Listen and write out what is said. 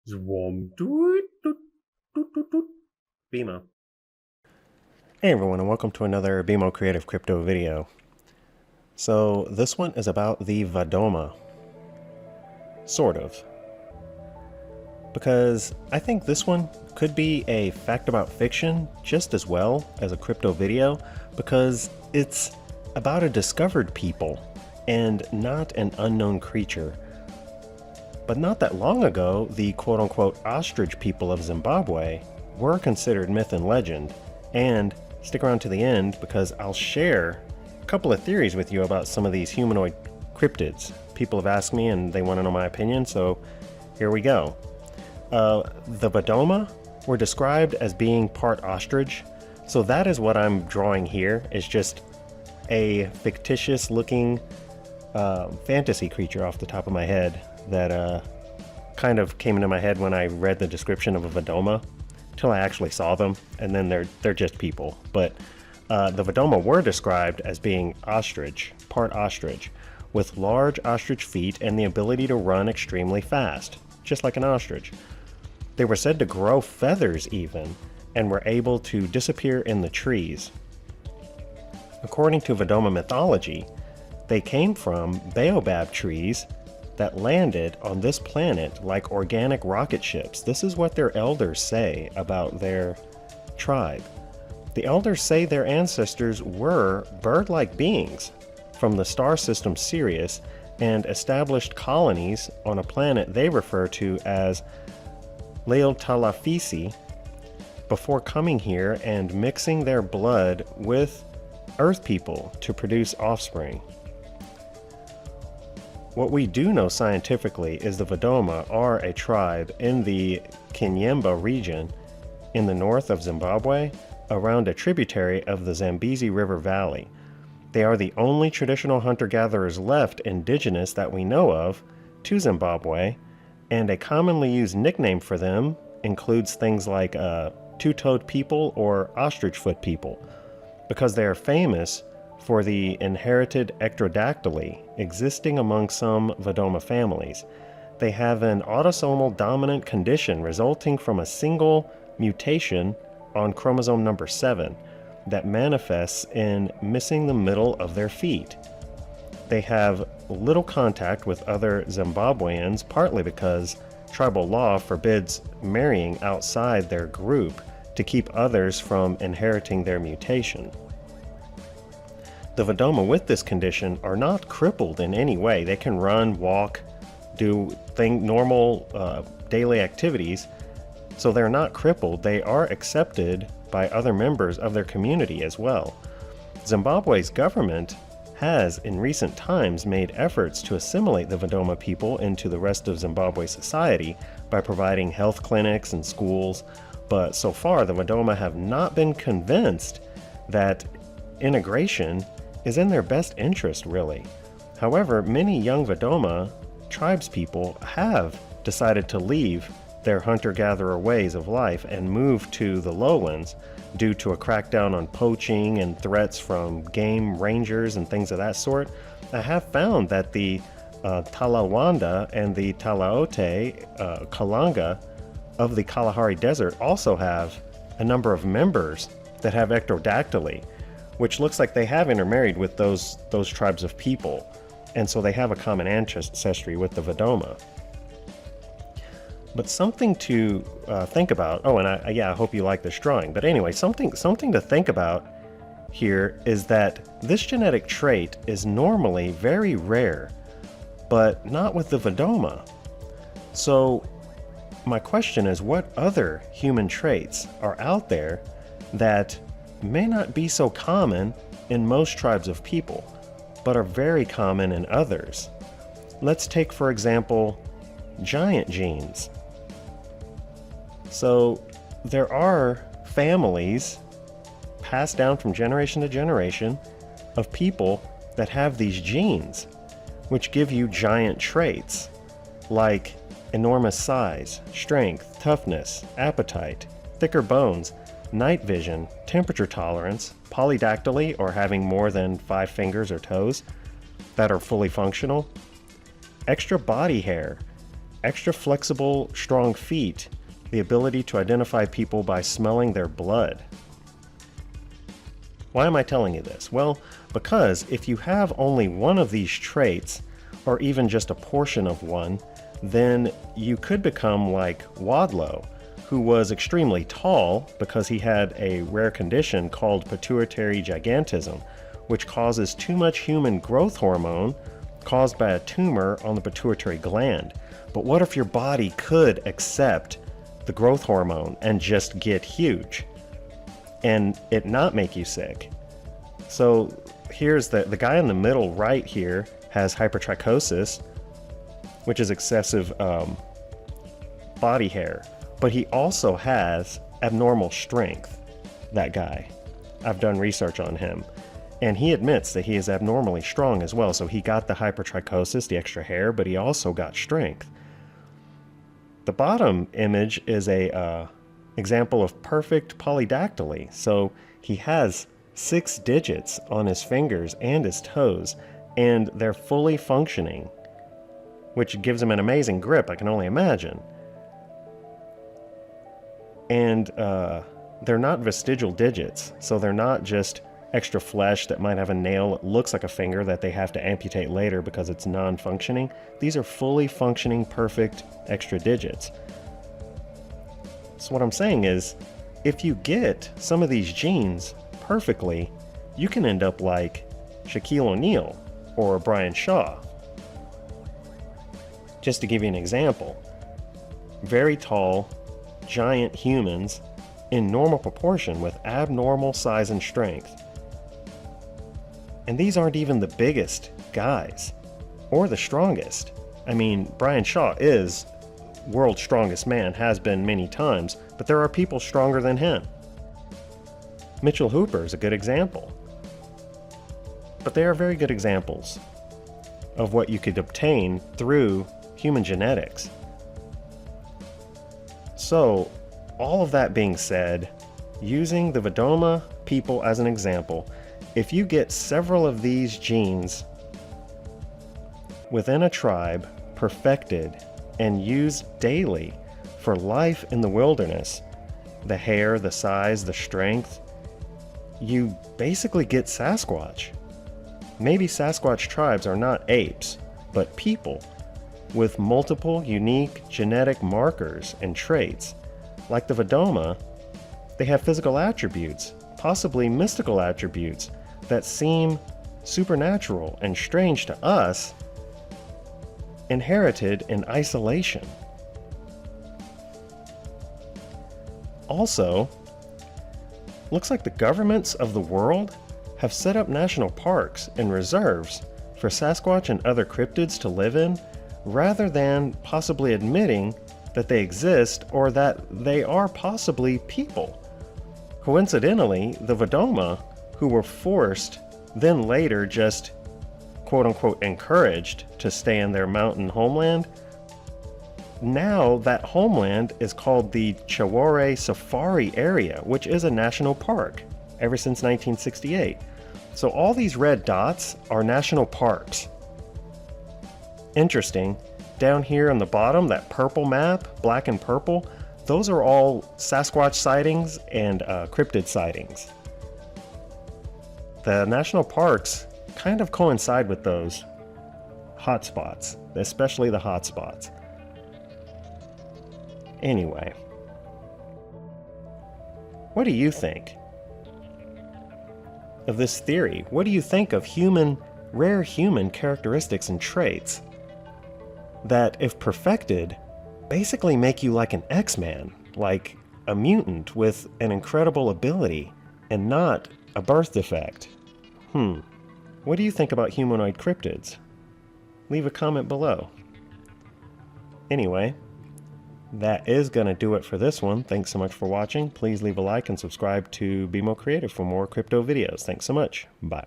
Zwom. Doot, doot, doot, doot, doot. BMO. Hey everyone, and welcome to another BMO Creative crypto video. So this one is about the Vadoma. Sort of. Because I think this one could be a fact about fiction just as well as a crypto video, because it's about a discovered people and not an unknown creature. But not that long ago, the quote-unquote ostrich people of Zimbabwe were considered myth and legend. And stick around to the end because I'll share a couple of theories with you about some of these humanoid cryptids. People have asked me and they want to know my opinion, so here we go. The Vadoma were described as being part ostrich, so that is what I'm drawing here. It's just a fictitious looking fantasy creature off the top of my head that kind of came into my head when I read the description of a Vadoma, till I actually saw them, and then they're just people. But the Vadoma were described as being ostrich, part ostrich, with large ostrich feet and the ability to run extremely fast, just like an ostrich. They were said to grow feathers even, and were able to disappear in the trees. According to Vadoma mythology, they came from baobab trees that landed on this planet like organic rocket ships. This is what their elders say about their tribe. The elders say their ancestors were bird-like beings from the star system Sirius and established colonies on a planet they refer to as Laotalafisi before coming here and mixing their blood with Earth people to produce offspring. What we do know scientifically is the Vadoma are a tribe in the Kinyemba region in the north of Zimbabwe, around a tributary of the Zambezi River Valley. They are the only traditional hunter-gatherers left indigenous that we know of to Zimbabwe, and a commonly used nickname for them includes things like two-toed people or ostrich foot people, because they are famous for the inherited ectrodactyly existing among some Vadoma families. They have an autosomal dominant condition resulting from a single mutation on chromosome number 7 that manifests in missing the middle of their feet. They have little contact with other Zimbabweans, partly because tribal law forbids marrying outside their group to keep others from inheriting their mutation. The Vadoma with this condition are not crippled in any way. They can run, walk, do normal daily activities, so they're not crippled. They are accepted by other members of their community as well. Zimbabwe's government has in recent times made efforts to assimilate the Vadoma people into the rest of Zimbabwe society by providing health clinics and schools, but so far the Vadoma have not been convinced that integration is in their best interest, really. However, many young Vadoma tribespeople have decided to leave their hunter-gatherer ways of life and move to the lowlands due to a crackdown on poaching and threats from game rangers and things of that sort. I have found that the Talawanda and the Talaote Kalanga of the Kalahari Desert also have a number of members that have ectrodactyly, which looks like they have intermarried with those tribes of people, and so they have a common ancestry with the Vadoma. But something to think about. Oh, and I hope you like this drawing. But anyway, something to think about here is that this genetic trait is normally very rare, but not with the Vadoma. So my question is, what other human traits are out there that may not be so common in most tribes of people, but are very common in others? Let's take, for example, giant genes. So there are families passed down from generation to generation of people that have these genes, which give you giant traits like enormous size, strength, toughness, appetite, thicker bones, night vision, temperature tolerance, polydactyly or having more than 5 fingers or toes that are fully functional, extra body hair, extra flexible, strong feet, the ability to identify people by smelling their blood. Why am I telling you this? Well, because if you have only one of these traits, or even just a portion of one, then you could become like Wadlow, who was extremely tall because he had a rare condition called pituitary gigantism, which causes too much human growth hormone caused by a tumor on the pituitary gland. But what if your body could accept the growth hormone and just get huge and it not make you sick? So here's the guy in the middle right here has hypertrichosis, which is excessive body hair, but he also has abnormal strength, that guy. I've done research on him, and he admits that he is abnormally strong as well. So he got the hypertrichosis, the extra hair, but he also got strength. The bottom image is a example of perfect polydactyly. So he has 6 digits on his fingers and his toes, and they're fully functioning, which gives him an amazing grip, I can only imagine. And they're not vestigial digits, so they're not just extra flesh that might have a nail that looks like a finger that they have to amputate later because it's non-functioning. These are fully functioning, perfect extra digits. So what I'm saying is, if you get some of these genes perfectly, you can end up like Shaquille O'Neal or Brian Shaw. Just to give you an example, very tall, giant humans in normal proportion with abnormal size and strength. And these aren't even the biggest guys or the strongest. I mean, Brian Shaw is world's strongest man, has been many times, but there are people stronger than him. Mitchell Hooper is a good example. But they are very good examples of what you could obtain through human genetics. So, all of that being said, using the Vadoma people as an example, if you get several of these genes within a tribe perfected and used daily for life in the wilderness, the hair, the size, the strength, you basically get Sasquatch. Maybe Sasquatch tribes are not apes, but people with multiple unique genetic markers and traits. Like the Vadoma, they have physical attributes, possibly mystical attributes, that seem supernatural and strange to us, inherited in isolation. Also, looks like the governments of the world have set up national parks and reserves for Sasquatch and other cryptids to live in, rather than possibly admitting that they exist or that they are possibly people. Coincidentally, the Vadoma, who were forced, then later just quote-unquote encouraged to stay in their mountain homeland, now that homeland is called the Chaware Safari Area, which is a national park ever since 1968. So all these red dots are national parks. Interesting, down here on the bottom, that purple map, black and purple, those are all Sasquatch sightings and cryptid sightings. The national parks kind of coincide with those hotspots, especially the hotspots. Anyway, what do you think of this theory? What do you think of rare human characteristics and traits that, if perfected, basically make you like an X-Man, like a mutant with an incredible ability and not a birth defect? What do you think about humanoid cryptids? Leave a comment below. Anyway, that is going to do it for this one. Thanks so much for watching. Please leave a like and subscribe to BMO Creative for more crypto videos. Thanks so much. Bye.